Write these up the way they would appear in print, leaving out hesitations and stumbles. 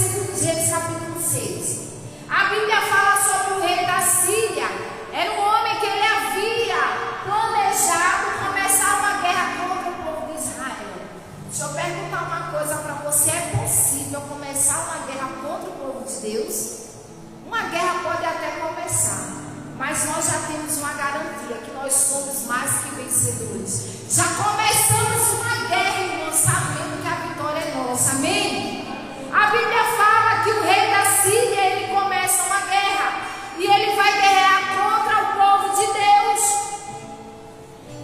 versículo de Gênesis capítulo 6. A Bíblia fala sobre o rei da Síria. Era um homem que ele havia planejado começar uma guerra contra o povo de Israel. Deixa eu perguntar uma coisa para você: é possível começar uma guerra contra o povo de Deus? Uma guerra pode até começar, mas nós já temos uma garantia que nós somos mais que vencedores. Já começamos uma guerra, irmãos, sabendo que a vitória é nossa, amém? A Bíblia fala que o rei da Síria, ele começa uma guerra, e ele vai guerrear contra o povo de Deus.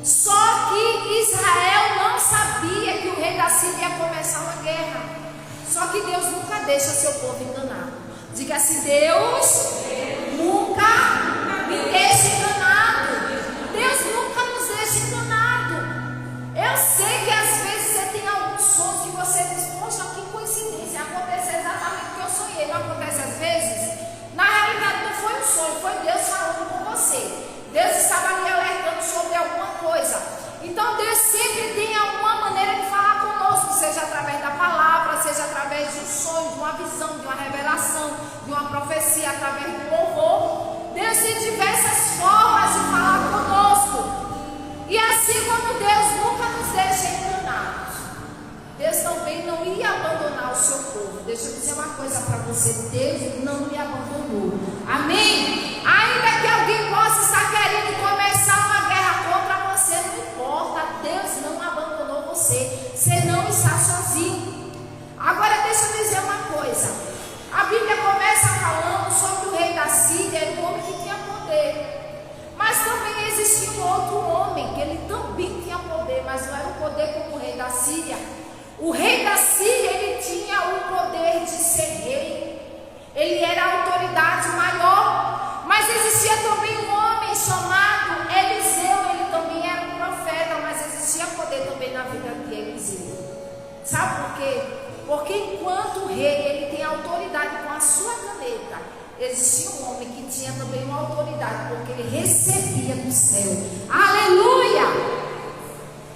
Só que Israel não sabia que o rei da Síria ia começar uma guerra. Só que Deus nunca deixa seu povo enganado. Diga assim: Deus nunca me deixa enganado. Deus nunca nos deixa enganado. Eu sei que às vezes você tem alguns sonhos que você diz: poxa, que coincidência, aconteceu exatamente o que eu sonhei. Não acontece às vezes? Na realidade não foi um sonho, foi Deus falando com você. Deus estava lhe alertando sobre alguma coisa. Então Deus sempre tem alguma maneira de falar conosco, seja através da palavra, seja através de um sonho, de uma visão, de uma revelação, de uma profecia, através do louvor. Deus tem diversas formas de falar conosco. E assim como Deus nunca nos deixa enganados, Deus também não ia abandonar o seu povo. Deixa eu dizer uma coisa para você: Deus não lhe abandonou. Amém? Ainda que alguém possa estar querendo começar uma guerra contra você, não importa, Deus não abandonou você. Você não está sozinho. Agora deixa eu dizer uma coisa. A Bíblia começa falando sobre o rei da Síria, era um homem que tinha poder. Mas também existia um outro homem, que ele também tinha poder, mas não era um poder como o rei da Síria. O rei da Síria, ele tinha o poder de ser rei. Ele era a autoridade maior. Mas existia também um homem chamado Eliseu. Ele também era um profeta, mas existia poder também na vida de Eliseu. Sabe por quê? Porque enquanto o rei, ele tem autoridade com a sua caneta, existia um homem que tinha também uma autoridade, porque ele recebia do céu. Aleluia!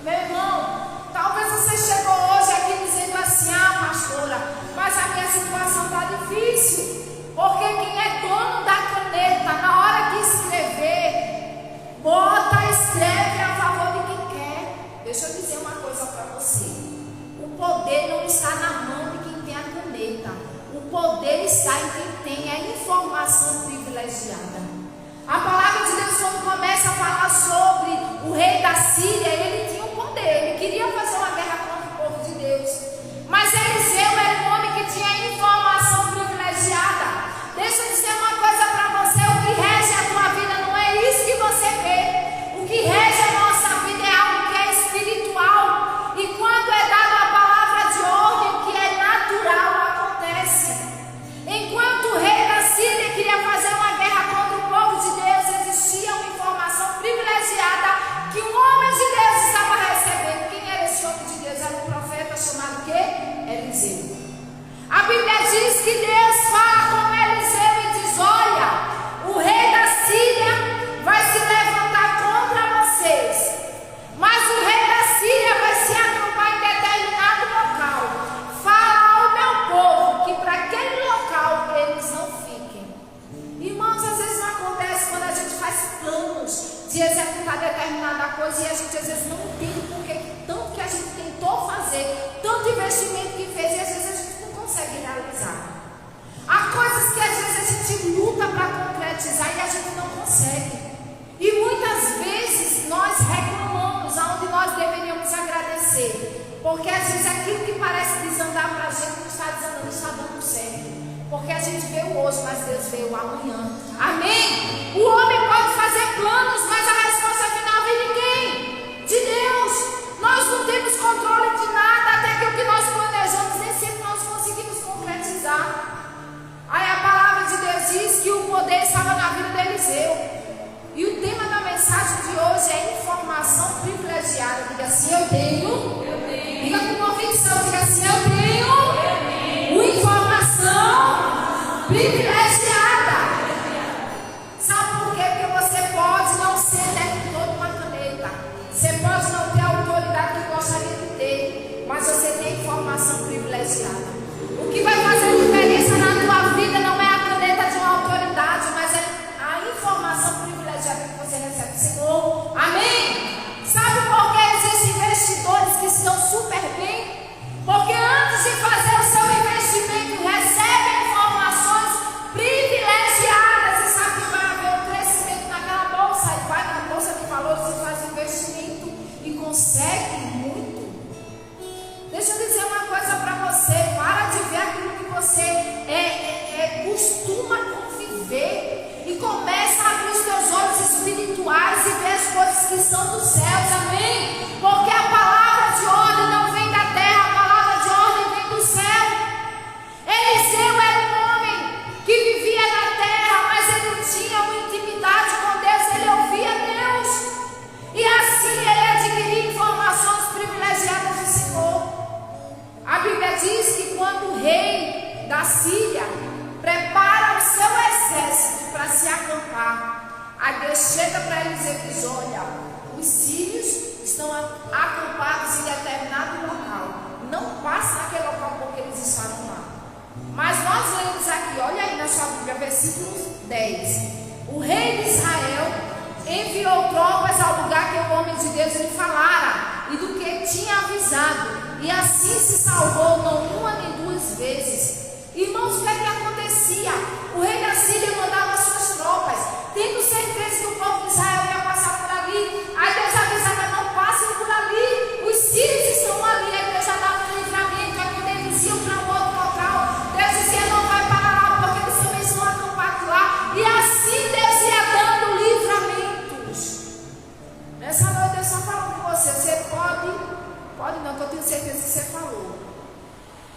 Meu irmão, talvez você chegou hoje aqui dizendo assim: ah, pastora, mas a minha situação está difícil. Porque quem é dono da caneta, na hora de escrever, escreve a favor de quem quer. Deixa eu dizer uma coisa para você: o poder não está na mão de quem tem a caneta. O poder está em quem tem a informação privilegiada. A palavra de Deus, quando começa a falar sobre o rei da Síria, ele tinha um poder, ele queria fazer uma guerra contra o povo de Deus. Mas Eliseu era um homem que tinha informação privilegiada. Deixa eu dizer uma coisa para você: o que rege a tua vida não é isso que você vê. O que rege a nossa vida é algo que é espiritual. E quando é dada a palavra de ordem, o que é natural acontece. Enquanto o rei da Síria queria fazer uma guerra contra o povo de Deus, existia uma informação privilegiada que um homem de Deus estava recebendo. Quem era esse homem de Deus? Era um profeta chamado quê? Eliseu. A Bíblia diz que Deus fala com Eliseu e diz: olha, o rei da Síria vai se levantar contra vocês, mas o rei da Síria vai se agrupar em determinado local. Fala ao meu povo que para aquele local eles não fiquem. Irmãos, às vezes não acontece quando a gente faz planos de executar determinada coisa e a gente às vezes não entende porque tanto que a gente tentou fazer, tanto investimento que fez, e às vezes a gente não consegue realizar. Há coisas que às vezes a gente luta para concretizar e a gente não consegue. E muitas vezes nós reclamamos aonde nós deveríamos agradecer. Porque às vezes aquilo que parece desandar para a gente não está desandando, está dando certo. Porque a gente veio hoje, mas Deus veio amanhã. Amém? O homem pode fazer planos, mas a resposta final vem de quem? De Deus. Nós não temos controle de nada, até que o que nós planejamos nem sempre nós conseguimos concretizar. Aí a palavra de Deus diz que o poder estava na vida de Eliseu. E o tema da mensagem de hoje é informação privilegiada. Diga assim: eu tenho. Diga com convicção, diga assim: eu tenho uma informação privilegiada. Sabe por quê? Porque você pode não ser detentor de uma caneta. Você pode não ter a autoridade que gostaria de ter, mas você tem informação privilegiada. O que vai fazer diferença posição dos céus, amém? Porque a palavra de ordem não vem da terra, a palavra de ordem vem do céu. Eliseu era um homem que vivia na terra, mas ele tinha uma intimidade com Deus, ele ouvia Deus, e assim ele adquiria informações privilegiadas do Senhor. A Bíblia diz que quando o rei da Síria prepara o seu exército para se acampar, aí Deus chega para Eliseu e diz: olha, os sírios estão acampados em determinado local, não passe naquele local porque eles estavam lá. Mas nós lemos aqui, olha aí na sua Bíblia, versículo 10: o rei de Israel enviou tropas ao lugar que o homem de Deus lhe falara e do que tinha avisado, e assim se salvou, não uma nem duas vezes. Irmãos, o que é que acontecia? O rei da Síria mandava suas tropas, tendo certeza que o povo de Israel ia passar por ali. Aí Deus avisava: não passem por ali, os sírios estão ali. Aí Deus já dava um livramento. Aí quando eles iam para um outro local, Deus dizia: não vai para lá, porque eles também estão acampados lá. E assim Deus ia dando livramentos. Nessa noite Deus só falou com você: você pode não, que eu tenho certeza que você falou,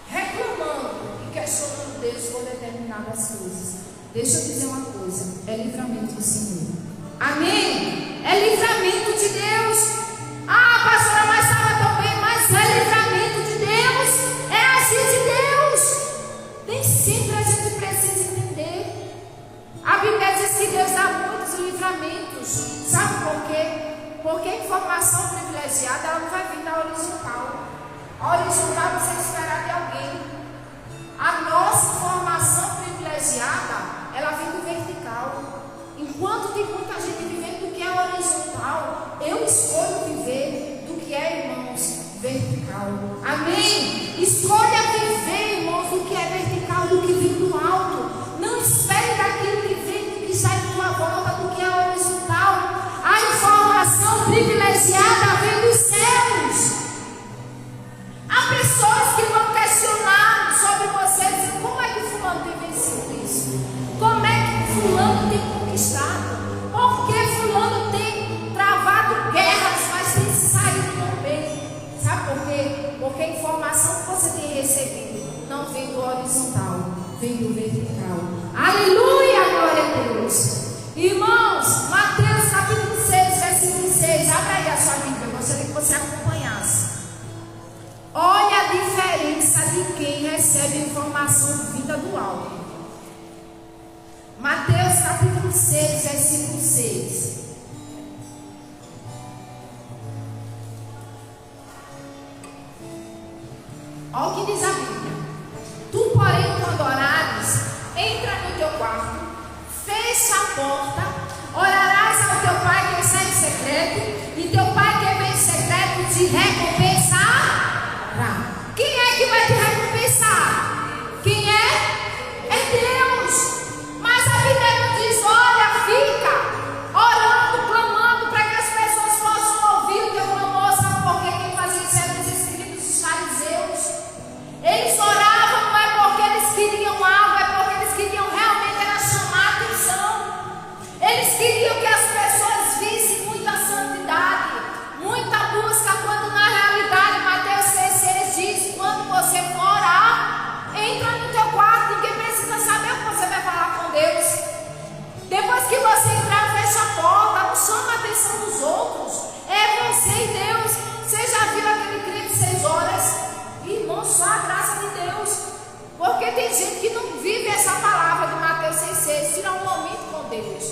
reclamando e questionando Deus por determinadas coisas. Deixa eu dizer uma coisa: é livramento do Senhor. Amém? É livramento de Deus. Ah, pastora, mas estava tão bem. Mas é livramento de Deus. É assim de Deus. Nem sempre a gente precisa entender. A Bíblia diz que Deus dá muitos livramentos. Sabe por quê? Porque a informação privilegiada, ela não vai vir da horizontal. A horizontal você espera de alguém. A nossa informação privilegiada, ela vem do vertical. Enquanto tem muita gente vivendo do que é horizontal, eu escolho viver do que é, irmãos, vertical. Amém? Escolha viver, irmãos, do que é vertical, do que vem do alto. Não espere daquilo que vem, do que sai de tua volta, do que é horizontal. A informação privilegiada vem dos céus. Há pessoas que vão questionar sobre você, dizendo: como é que fulano tem vencido isso? Como é que fulano tem conquistado? Por que fulano tem travado guerras, mas tem saído tão bem? Sabe por quê? Porque a informação que você tem recebido não vem do horizontal, vem do vertical. Aleluia, glória a Deus. Irmãos, Mateus capítulo 6, versículo 6. Abre aí a sua Bíblia, eu gostaria que você acompanhasse. Olha a diferença de quem recebe informação vinda do alto. Mateus capítulo 6, versículo 6. Olha o que diz a Bíblia: tu, porém, quando orares, entra no teu quarto, fecha a porta, orarás ao teu Pai que está em secreto, e teu Pai que vem em secreto te recompensará. Quem é que vai te recompensar? Quem é? É Deus. Mas a Bíblia não diz: olha, fica orando, clamando para que as pessoas possam ouvir o teu clamor. Sabe por quê? Quem fazia isso eram os escribas, os fariseus. Eles oravam não é porque eles queriam algo, é porque eles queriam realmente era chamar a atenção. Eles queriam que as pessoas vissem muita santidade, muita busca, quando na realidade Mateus 6,6 diz: quando você for orar, entra no teu quarto, ninguém precisa saber o que você vai falar com Deus. Depois que você entrar, fecha a porta, não chama a atenção dos outros, é você e Deus. Você já viu aquele crente 6 horas? Irmão, só a graça de Deus. Porque tem gente que não vive essa palavra de Mateus 6,6, tira um momento com Deus.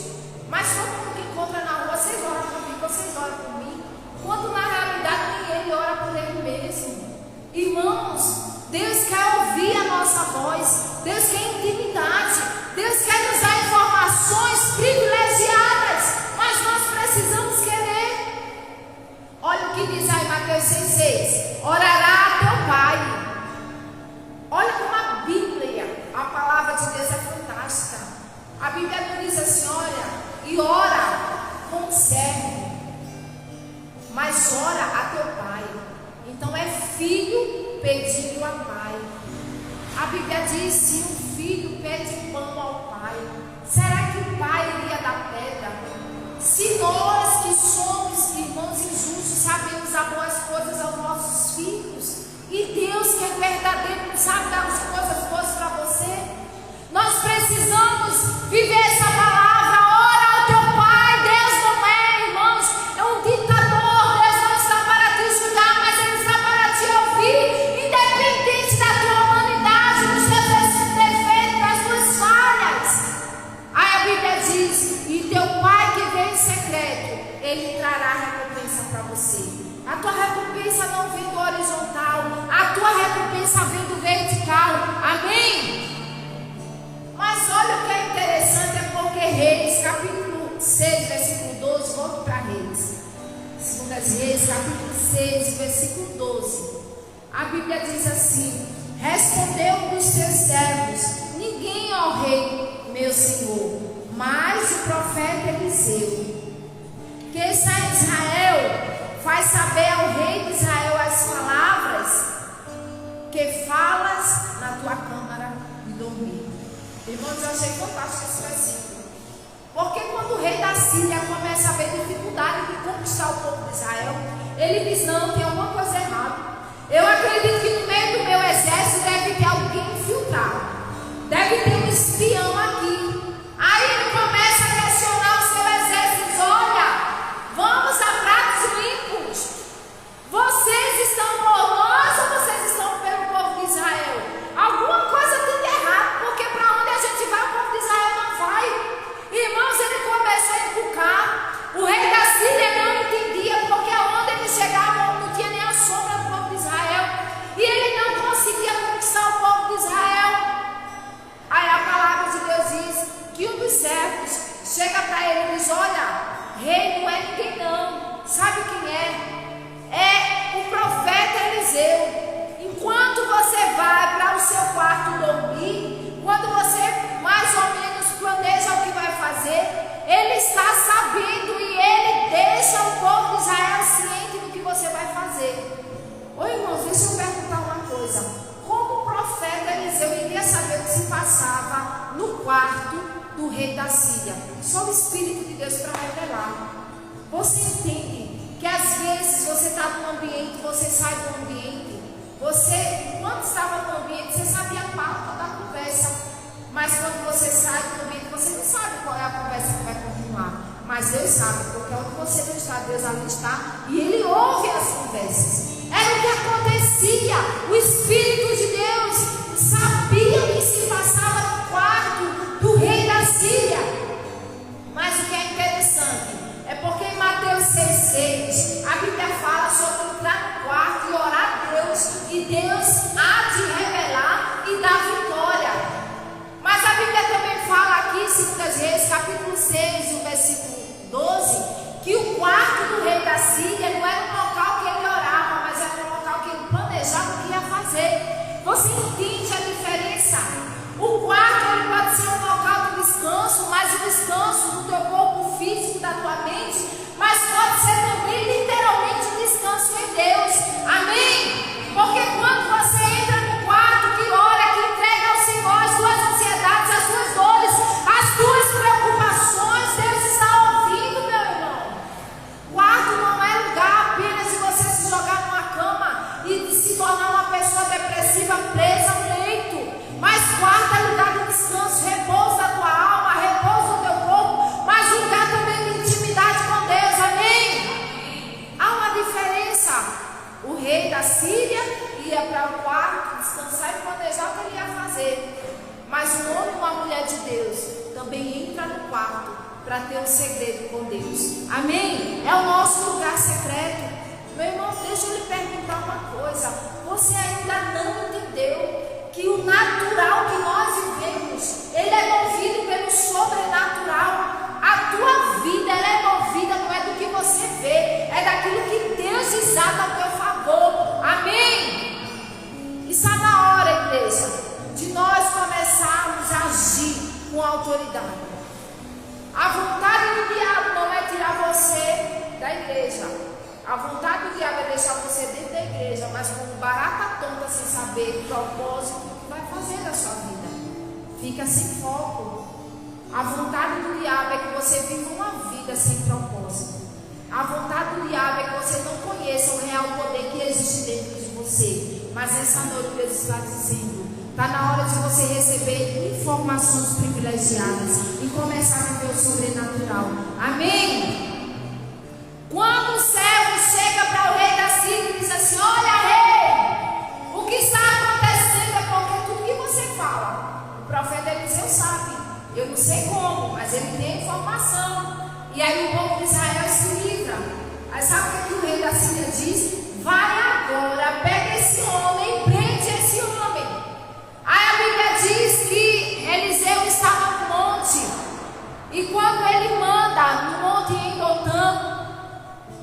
Mas todo mundo que encontra na rua: vocês oram por mim, vocês oram por mim. Quando na realidade ele ora por ele mesmo. Irmãos, Deus quer ouvir a nossa voz, Deus quer intimidade, Deus quer nos dar informações privilegiadas, mas nós precisamos querer. Olha o que diz aí Mateus 6,6: orará a teu Pai. Olha como a Bíblia, a palavra de Deus é fantástica. A Bíblia não diz assim: olha, e ora com o servo, mas ora a teu Pai. Então é filho pedindo a pai. A Bíblia diz: se um filho pede pão ao pai, será que o pai iria dar pedra? Se nós que somos irmãos injustos sabemos dar boas coisas aos nossos filhos, e Deus que é verdadeiro sabe dar as coisas boas para você, nós precisamos viver essa palavra. Ora ao teu Pai. Deus não é, irmãos, é um ditador. Deus não está para te julgar, mas Ele está para te ouvir, independente da tua humanidade, dos teus defeitos, das tuas falhas. Aí a Bíblia diz: e teu Pai que vem em secreto, Ele trará recompensa para você. A tua recompensa não vem do horizontal, a tua recompensa vem do vertical. Amém? Mas olha o que é interessante, é porque Reis, capítulo 6, versículo 12, volto para Reis. 2 Reis, capítulo 6, versículo 12. A Bíblia diz assim: respondeu um dos seus servos: ninguém, ó rei, meu senhor, mas o profeta Eliseu, que está em Israel, faz saber ao rei de Israel as palavras que falas na tua câmara de dormir. Irmãos, eu achei fantástico esse versículo. Porque quando o rei da Síria começa a ver dificuldade de conquistar o povo de Israel, ele diz: não, tem alguma coisa errada. Eu acredito que no meio do meu exército deve ter alguém infiltrado, deve ter um espião aqui. Aí ele começa a questionar o seu exército e diz: olha, vamos a pratos limpos. Vocês estão por nós ou vocês estão pelo povo de Israel? Alguma coisa tem de errado, porque para onde a gente vai, o povo de Israel não vai. Irmãos, ele começou a encucar. O rei da Síria não entendia, porque aonde ele chegava não tinha nem a sombra do povo de Israel, e ele não conseguia conquistar o povo de Israel. Aí a palavra de Deus diz que um dos servos chega para ele e diz: olha, rei, não é ninguém não. Sabe quem é? É o profeta Eliseu. Enquanto você vai para o seu quarto dormir, quando você mais ou menos planeja o que vai fazer, ele está sabendo e ele deixa o povo de Israel ciente do que você vai fazer. Ô irmãos, deixa eu perguntar uma coisa: como o profeta Eliseu iria saber o que se passava no quarto do rei da Síria? Só o Espírito de Deus para revelar. Você entende que às vezes você está num ambiente, você sai do ambiente, você, quando estava no ambiente, você sabia a pauta da conversa, mas quando você sai do ambiente, você não sabe qual é a conversa que vai continuar. Mas Deus sabe, porque onde você não está, Deus ali está, e Ele ouve as conversas. Era o que acontecia. O Espírito de Deus sabia o que se passava no quarto do rei da Síria. Mas o que é interessante é porque em Mateus 6,6 a Bíblia fala sobre entrar no quarto e orar a Deus, e Deus há de revelar e dar vitória. Mas a Bíblia também fala aqui em 2 Reis, capítulo 6, o versículo 12, que o quarto do rei da Síria não era um local que ele orava, mas era um local que ele planejava o que ia fazer. Você entende a diferença? O quarto ele pode ser um local de descanso, mas o descanso do teu corpo físico, da tua mente, mas pode ser também literalmente um descanso em Deus. Amém? Porque quando você entra no quarto, que ora, que entrega ao Senhor as suas ansiedades, as suas dores, as tuas preocupações, Deus está ouvindo, meu irmão. Quarto não é lugar apenas de você se jogar numa cama e de se tornar uma pessoa depressiva presa no leito. Mas quarto é lugar de descanso, repouso da tua alma, repouso do teu corpo, mas lugar também de intimidade com Deus. Amém? Há uma diferença. O rei da Síria ia para o quarto descansar e planejar o que ele ia fazer. Mas um homem e uma mulher de Deus também entra no quarto para ter um segredo com Deus. Amém? É o nosso lugar secreto. Meu irmão, deixa eu lhe perguntar uma coisa. Você ainda não entendeu que o natural que nós vivemos, ele é movido pelo sobrenatural? A tua vida, ela é movida, não é do que você vê, é daquilo que Deus desata ao teu favor. Amém? Está na hora, igreja, de nós começarmos a agir com autoridade. A vontade do diabo não é tirar você da igreja. A vontade do diabo é deixar você dentro da igreja, mas como barata tonta, sem saber o propósito que vai fazer da sua vida. Fica sem foco. A vontade do diabo é que você viva uma vida sem propósito. A vontade do diabo é que você não conheça o real poder que existe dentro de você. Mas essa noite Deus está dizendo: está na hora de você receber informações privilegiadas e começar a viver o sobrenatural. Amém? Quando o servo chega para o rei da Síria e diz assim: olha, rei, o que está acontecendo é porque tudo que você fala, o profeta Eliseu sabe. Eu não sei como, mas ele tem informação. E aí o povo de Israel se livra. Aí sabe o que o rei da Síria diz? Vai agora, pega esse homem e prende esse homem. Aí a Bíblia diz que Eliseu estava no monte. E quando ele manda no monte em Dotã,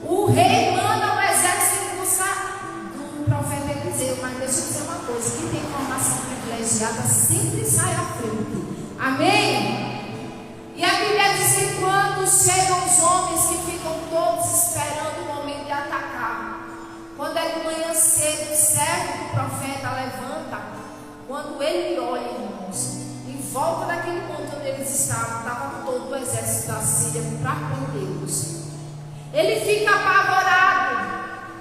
o rei manda o exército em busca do profeta Eliseu. Mas deixa eu dizer uma coisa: quem tem informação privilegiada sempre sai à frente. Amém? E a Bíblia diz que quando chegam os homens que ficam todos esperando o momento de atacar, quando é de manhã cedo, o servo do profeta levanta. Quando ele olha, irmãos, em volta daquele ponto onde eles estavam, estava todo o exército da Síria para prendê-los. Ele fica apavorado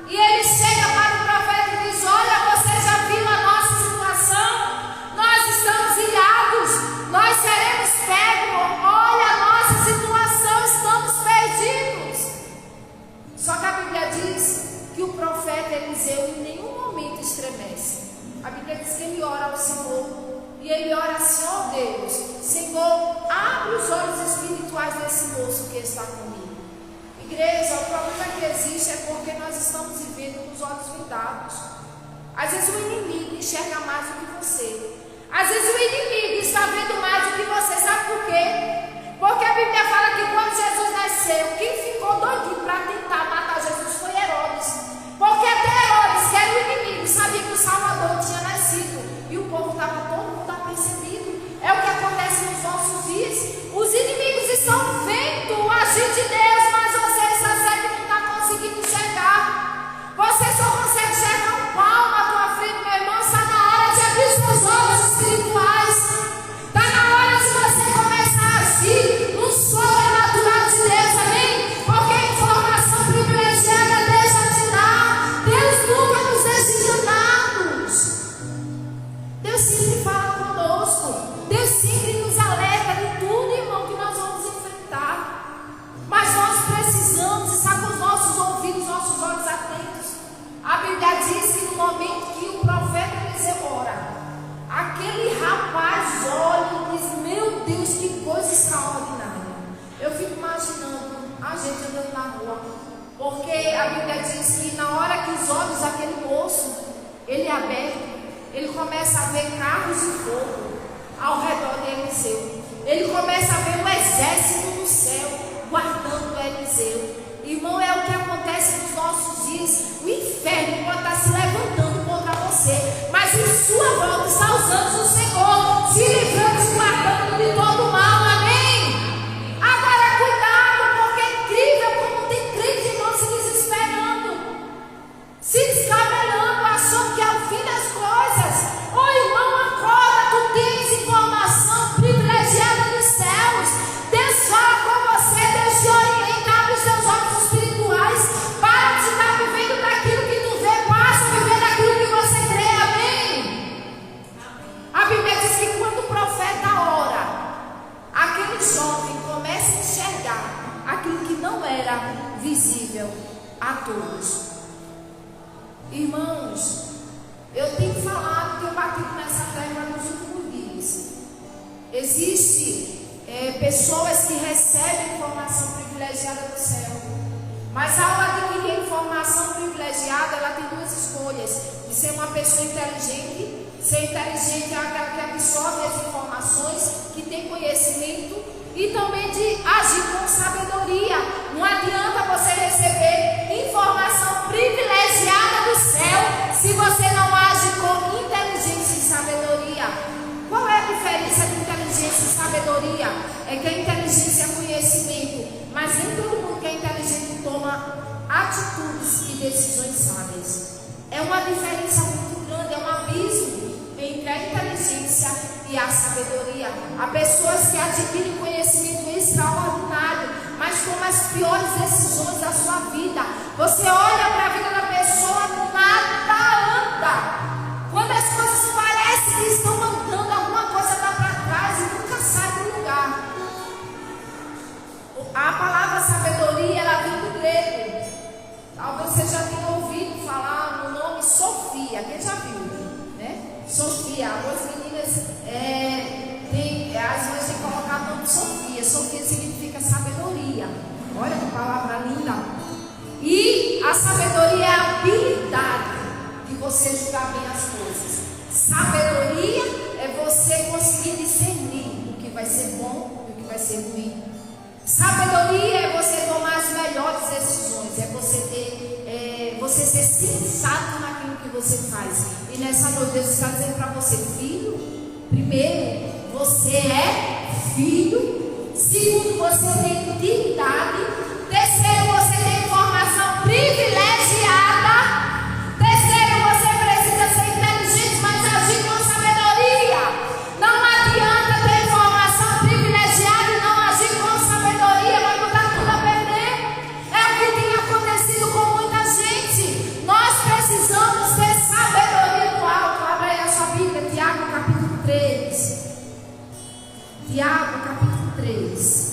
e ele chega para o profeta e diz: olha, você já viu a nossa situação? Nós estamos ilhados, nós seremos pegos. Olha a nossa situação, estamos perdidos. Só que a Bíblia diz que o profeta Eliseu em nenhum momento estremece. A Bíblia diz que ele ora ao Senhor e ele ora assim: ó Deus, Senhor, abre os olhos espirituais desse moço que está comigo. Igreja, o problema que existe é porque nós estamos vivendo com os olhos vendados. Às vezes o inimigo enxerga mais do que você. Às vezes o inimigo está vendo mais do que você. Sabe por quê? Porque a Bíblia fala que quando Jesus nasceu, quem ficou doidinho para tentar matar Jesus foi Herodes. Porque até Herodes, que era o inimigo, sabia que o Salvador tinha nascido. E o povo estava todo mundo apercebido. É o que acontece nos nossos dias. Os inimigos estão vendo o agir de Deus, mas você está cego e não está conseguindo enxergar. Você só consegue enxergar um palmo à tua frente, meu irmão. Está na hora de abrir seus olhos espirituais. Está na hora de você começar a agir no sobrenatural de Deus, amém? Porque a informação privilegiada deixa de dar. Deus nunca nos deixa enganados. Deus sempre fala conosco. Deus sempre nos alerta de tudo, irmão, que nós vamos enfrentar. Mas nós precisamos estar com os nossos ouvidos, nossos olhos atentos. A Bíblia diz que no momento que o profeta Eliseu ora, aquele rapaz olha e diz: meu Deus, que coisa extraordinária. Eu fico imaginando a gente andando na rua, porque a Bíblia diz que na hora que os olhos daquele moço, ele é aberto, ele começa a ver carros de fogo ao redor de Eliseu. Ele começa a ver o exército no céu guardando Eliseu. Irmão, é o que acontece nos nossos dias. O inferno pode estar se levantando contra você, mas em sua volta está os anjos do Senhor se livrando e guardando de todo mal. Amém? Agora cuidado, porque é incrível como tem crente, irmão, se desesperando, se descabelando, achando que é o fim das coisas. Ô irmão, acorda, tu tens informação privilegiada dos céus. Deus fala com você, Deus te orienta, abre os seus olhos espirituais. Para de estar vivendo daquilo que tu vê, passa a viver daquilo que você crê, amém? A Bíblia diz que quando o profeta ora, aquele jovem começa a enxergar aquilo que não era visível a todos. Irmãos, eu tenho falado que eu bati nessa tecla nos últimos dias. Existem pessoas que recebem informação privilegiada do céu, mas ao adquirir a informação privilegiada, ela tem duas escolhas: de ser uma pessoa inteligente. Ser inteligente é aquela que absorve as informações, que tem conhecimento, e também de agir com sabedoria. Não adianta você receber informação privilegiada do céu se você não age com inteligência e sabedoria. Qual é a diferença de inteligência e sabedoria? É que a inteligência é conhecimento, mas nem todo mundo que é inteligente toma atitudes e decisões sábias. É uma diferença muito grande, é um abismo entre que a inteligência e a sabedoria. Há pessoas que adquirem conhecimento extraordinário, mas tomam as piores decisões da sua vida. Você olha para a vida da pessoa, nada anda. Quando as coisas parecem que estão andando, alguma coisa dá para trás e nunca sai do lugar. A palavra sabedoria, ela vem do grego. Talvez você já tenha ouvido falar no nome Sofia. Quem já viu, né? Sofia. Algumas meninas as mães têm colocado o nome Sofia. Sofia significa sabedoria. Olha que palavra linda. E a sabedoria é a habilidade de você julgar bem as coisas. Sabedoria é você conseguir discernir o que vai ser bom e o que vai ser ruim. Sabedoria é você tomar as melhores decisões, é você ser sensato naquilo que você faz. E nessa noite Deus está dizendo para você, filho, primeiro, você é filho. Segundo, você tem dignidade. Terceiro, você tem formação privilegiada. Terceiro, você precisa ser inteligente, mas agir com sabedoria. Não adianta ter informação privilegiada e não agir com sabedoria, vai botar tudo a perder. É o que tem acontecido com muita gente. Nós precisamos ter sabedoria do alto. Abra aí a sua Bíblia, Tiago capítulo 3. Tiago capítulo 3.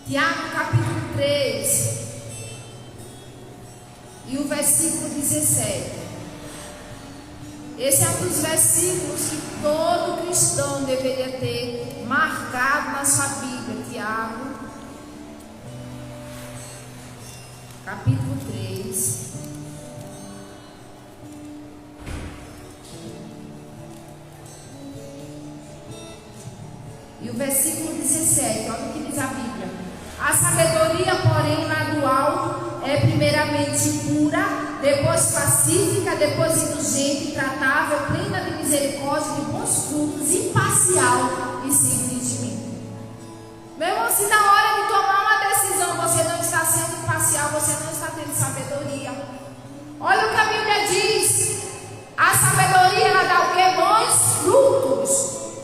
Tiago capítulo 3 e o versículo 17. Esse é um dos versículos que todo cristão deveria ter marcado na sua Bíblia. Tiago capítulo 3 e o versículo 17. Olha o que diz a Bíblia. A sabedoria, porém, lá do alto, é primeiramente pura, depois pacífica, depois indulgente, tratável, plena de misericórdia, de bons frutos, imparcial e sem fingimento. Meu irmão, se na hora de tomar uma decisão você não está sendo imparcial, você não está tendo sabedoria. Olha o que a Bíblia diz. A sabedoria, ela dá o quê? Bons frutos.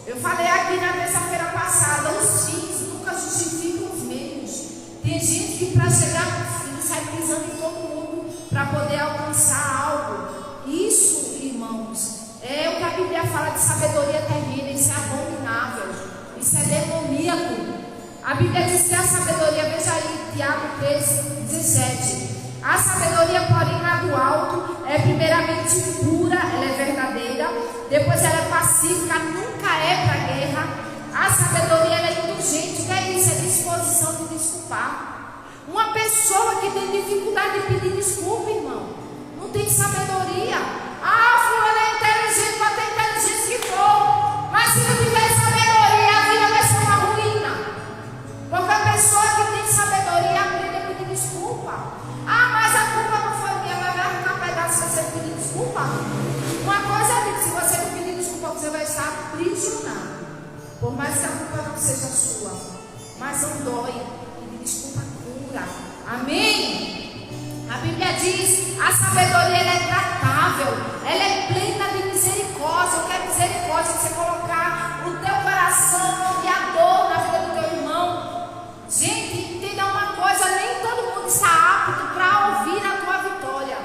Eu falei aqui na terça-feira passada, os fins nunca justificam os meios. Tem gente que para chegar no fim sai pisando em todo mundo para poder alcançar algo. Isso, irmãos, é o que a Bíblia fala de sabedoria terrena. Isso é abominável, isso é demoníaco. A Bíblia diz que a sabedoria, veja aí, Tiago 3, 17. A sabedoria, porém, lá do alto, é primeiramente pura, ela é verdadeira, depois ela é pacífica, nunca é para guerra. A sabedoria, ela é indulgente. O que é isso? É disposição de desculpar. Uma pessoa que tem dificuldade de pedir desculpa, irmão, não tem sabedoria. Fulano é inteligente, pode ter inteligência que for, mas se não tiver sabedoria, a vida vai ser uma ruína. Porque a pessoa que tem sabedoria aprende a pedir desculpa. Mas a culpa não foi minha, mas vai arrancar um pedaço se você pedir desculpa. Uma coisa é que se você não pedir desculpa, você vai estar aprisionado. Por mais que a culpa não seja sua, mas não dói. Pedir desculpa cura. Amém? A Bíblia diz, a sabedoria ela é tratável, ela é plena de misericórdia. Eu quero misericórdia, você colocar o teu coração e a dor na vida do teu irmão. Gente, entenda uma coisa, nem todo mundo está apto para ouvir a tua vitória.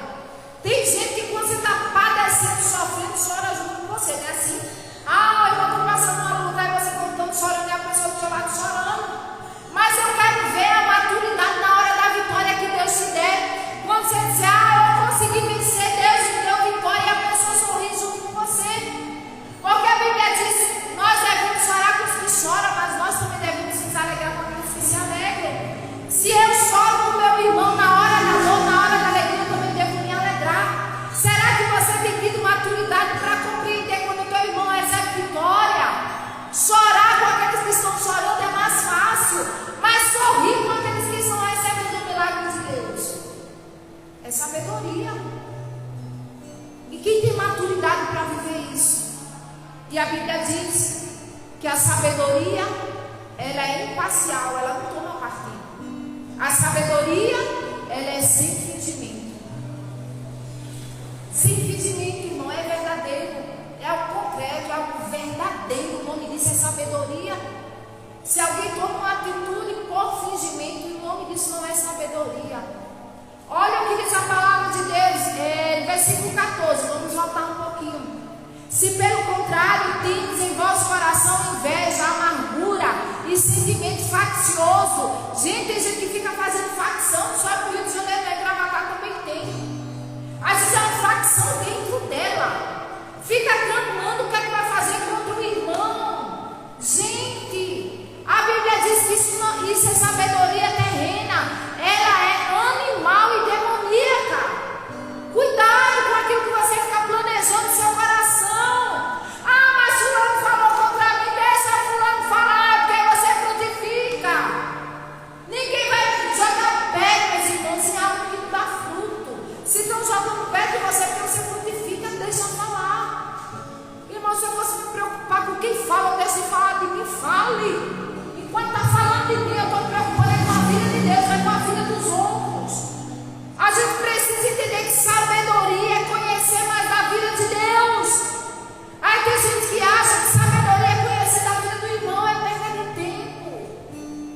Tem gente que quando você está padecendo, sofrendo, chora junto com você, não é assim? Eu estou passando uma luta, aí você contando, chorando, e a pessoa do seu lado chorando. Mas eu quero ver a maturidade na hora da vitória que Deus te der. Quando você dizer, eu consegui vencer, Deus me deu vitória, e a pessoa sorri junto com você. Porque a Bíblia diz, nós devemos chorar com os que choram, mas nós também devemos nos alegrar com aqueles que se alegram. Se eu choro com o meu irmão na hora da dor, na hora da alegria, eu também devo me alegrar. Será que você tem tido maturidade para compreender quando o teu irmão recebe vitória? Chorar com aqueles que estão chorando é mais fácil, mas sorrir com aqueles que estão recebendo o milagre de Deus é sabedoria. E quem tem maturidade para viver isso? E a Bíblia diz que a sabedoria ela é imparcial, ela não toma partido. A sabedoria, ela é sem fingimento. Sem fingimento, irmão, é verdadeiro. É algo concreto, é algo verdadeiro. O nome disso é sabedoria. Se alguém toma uma atitude por fingimento, o nome disso não é sabedoria. Olha o que diz a palavra de Deus, versículo 14, vamos voltar um pouquinho. Se pelo contrário tendes em vosso coração inveja, amargura e sentimento faccioso. Gente, tem gente que fica fazendo facção, só no Rio de Janeiro, em Gravatá também tem. Às vezes é uma facção dentro dela. Fica tramando o que é que vai fazer contra o irmão. Gente, a Bíblia diz que isso é sabedoria terrena. Ela é animal e demoníaca. Cuidado com aquilo que você fica planejando no seu coração. Ah, mas fulano falou contra mim, deixa fulano falar, porque aí você frutifica. Ninguém vai jogar pedra, meus irmãos, em algo que não dá fruto. Se estão jogando pedra em você, porque você frutifica, deixa falar. Irmão, se eu fosse me preocupar com quem fala, deixa de falar de mim, fale. Enquanto está falando de mim, eu estou preocupado com a vida de Deus, não é com a vida dos outros. A gente precisa entender que sabedoria é conhecer mais da vida de Deus. Aí tem gente que acha que sabedoria é conhecer da vida do irmão, é perda de tempo.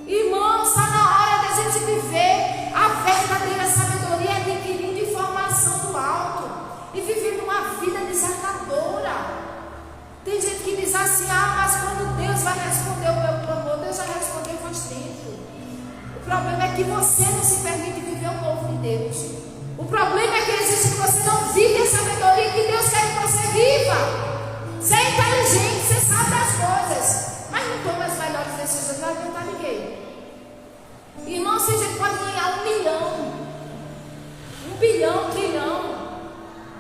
Irmão, está na hora da gente viver a verdadeira sabedoria, adquirindo informação do alto e vivendo uma vida desafiadora. Tem gente que diz assim, mas quando Deus vai responder o meu clamor, Deus já respondeu faz tempo. O problema é que você não se permite viver o novo de Deus. O problema é que existe que você não vive a sabedoria que Deus quer que você viva. Você é inteligente, você sabe das coisas, mas não toma as melhores decisões, não adianta ninguém. Irmão, se a gente pode ganhar 1 milhão, 1 bilhão, 1 trilhão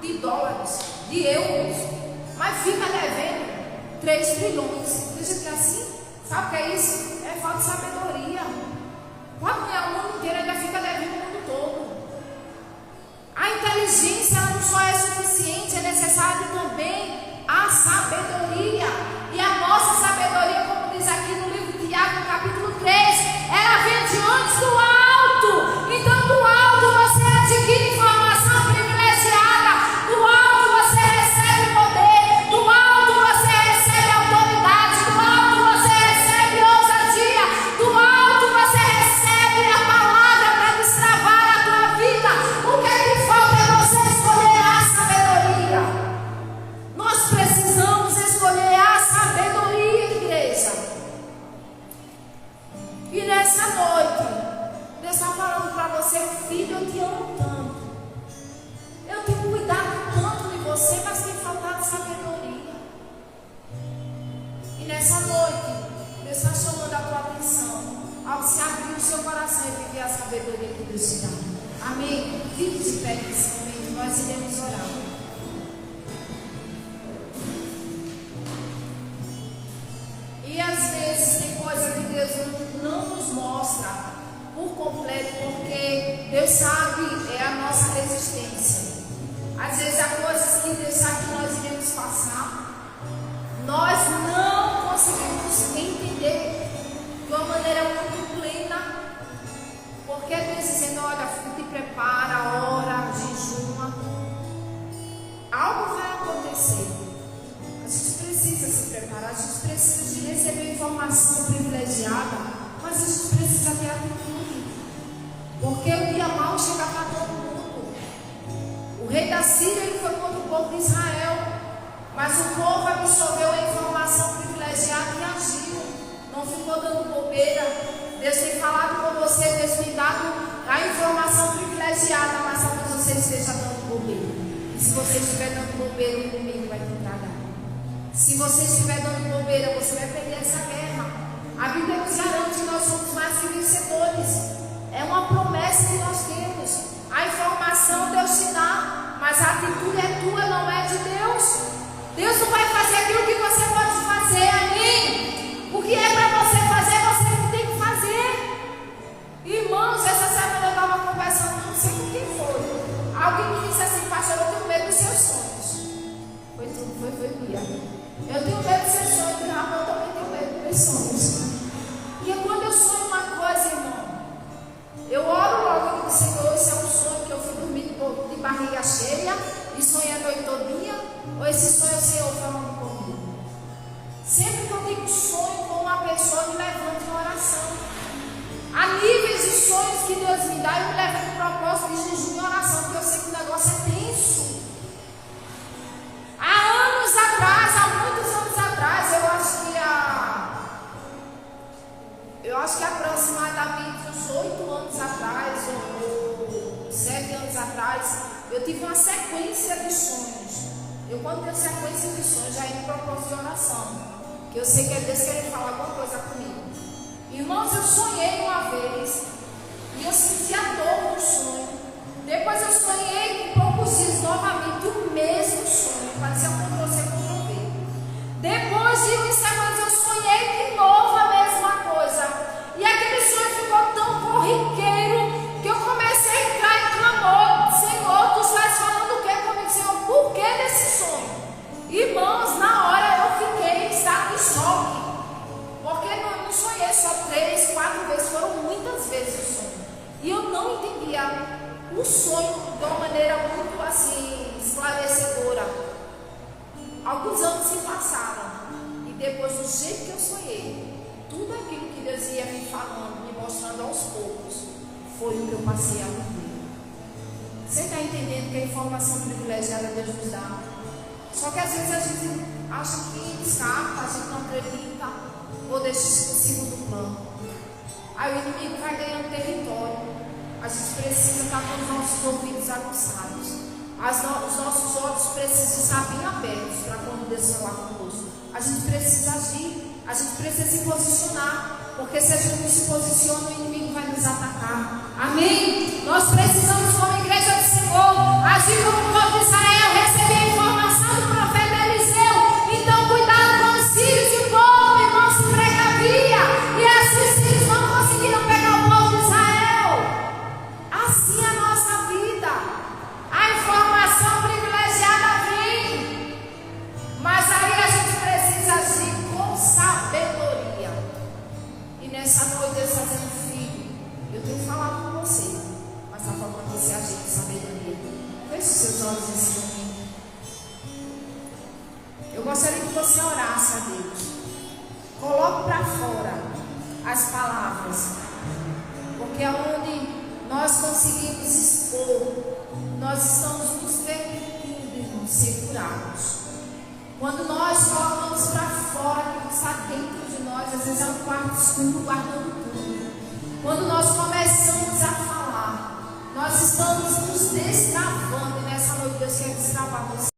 de dólares, de euros, mas fica devendo 3 trilhões. Deixa que é assim. Sabe o que é isso? É falta de sabedoria. Pode ganhar o mundo inteiro e ainda fica devendo o mundo todo. A inteligência ela não só é suficiente, é necessário também a sabedoria. E a nossa sabedoria, como diz aqui no livro de Tiago, no capítulo 3, ela vem de antes do alto. Então do alto você adquire informação privilegiada. Do alto você recebe poder. Do alto você recebe autoridade. Do alto você recebe ousadia. Do alto você recebe a palavra para destravar a tua vida. O que é que falta é você escolher a sabedoria. Nós precisamos escolher a sabedoria, igreja. E nessa noite, Deus está falando para você, filho, eu te amo tanto. Eu tenho cuidado tanto de você, mas tem faltado sabedoria. E nessa noite, Deus está chamando a tua atenção ao se abrir o seu coração e viver a sabedoria que Deus te dá. Amém? Fique de pé nesse momento, nós iremos orar. E às vezes tem coisa que Deus não nos mostra por completo, porque Deus sabe a nossa resistência. Às vezes há coisas que Deus sabe que nós iremos passar, nós não conseguimos entender de uma maneira muito plena, porque Deus dizendo, olha, filho, te prepara, ora, jejuma, algo vai acontecer. A gente precisa se preparar, a gente precisa de receber informação privilegiada, mas a gente precisa ter atitude, porque o dia mau chega para todo mundo. O rei da Síria ele foi contra o povo de Israel, mas o povo absorveu a informação privilegiada e agiu, não ficou dando bobeira. Deus tem falado com você, Deus tem dado a informação privilegiada, mas talvez você esteja dando bobeira. E se você estiver dando bobeira, o inimigo vai te tragar. Se você estiver dando bobeira, você vai perder essa guerra. A Bíblia nos garante que nós somos mais que vencedores. É uma promessa que nós temos. A informação Deus te dá, mas a atitude é tua, não é de Deus. Deus não vai fazer aquilo que você pode fazer, amém? O que é para você fazer, você não tem que fazer. Irmãos, essa semana eu estava conversando, não sei com quem foi. Alguém me disse assim, pastor, eu tenho medo dos seus sonhos. Foi Bia. Eu tenho medo dos seus sonhos, e Rafa, eu também tenho medo dos meus sonhos. E quando eu sonho uma coisa, irmão, eu ele todo dia? Ou esse sonho é o Senhor falando comigo? Sempre que eu tenho sonho com uma pessoa, eu me levanto em oração. Há níveis de sonhos que Deus me dá, eu me levanto em propósito de jejum e oração, porque eu sei que o negócio é tenso. Há anos atrás, há muitos anos atrás, eu acho que aproximadamente uns 8 anos atrás, ou 7 anos atrás, eu tive uma sequência de sonhos. Eu, quando tenho sequência de sonhos, já entro em propósito de oração, que eu sei que é Deus querendo falar alguma coisa comigo. Irmãos, eu sonhei uma vez e eu senti a dor no sonho. Depois eu sonhei com poucos dias novamente o mesmo sonho, parecia Ctrl-C, Ctrl-V. Depois de umas semanas eu sonhei de novo a mesma coisa. E aquele sonho ficou tão corriqueiro que eu comecei a entrar em clamor. Senhor, tu estás falando o que comigo? Senhor, por que desse sonho? Irmãos, na hora eu fiquei em estado de choque. Porque não sonhei só 3, 4 vezes, foram muitas vezes o sonho. E eu não entendia o sonho de uma maneira muito assim, esclarecedora. Alguns anos se passaram. E depois, do jeito que eu sonhei, tudo aquilo que Deus ia me falando, me mostrando aos poucos, foi o que eu passei a viver. Você está entendendo que a informação privilegiada Deus nos dá? Só que às vezes a gente acha que descarta, a gente não acredita, ou deixa isso no segundo plano. Aí o inimigo vai ganhando território. A gente precisa estar com os nossos ouvidos aguçados. Os nossos olhos precisam estar bem abertos para quando Deus falar conosco. A gente precisa agir, a gente precisa se posicionar, porque se a gente não se posiciona, o inimigo vai nos atacar. Amém? Nós precisamos, como igreja do Senhor, agir como o povo de Israel, receber a informação do profeta Eliseu. Então, cuidado com os filhos do povo, irmão, se precavia. E assim os filhos não conseguiram pegar o povo de Israel. Assim é a nossa vida. A informação privilegiada vem, mas aí a gente precisa agir com sabedoria. E nessa noite Deus está dizendo: filho, eu tenho falado com você, mas está falando você agir com sabedoria. Feche os seus olhos nesse domingo. Eu gostaria que você orasse a Deus. Coloque para fora as palavras, porque é onde nós conseguimos expor, nós estamos nos permitindo, irmãos, ser curados. Quando nós colocamos para fora aquilo que está dentro de nós, às vezes é um quarto escuro guardando tudo. Quando nós começamos a falar, nós estamos nos destravando, e nessa noite Deus quer destravar você.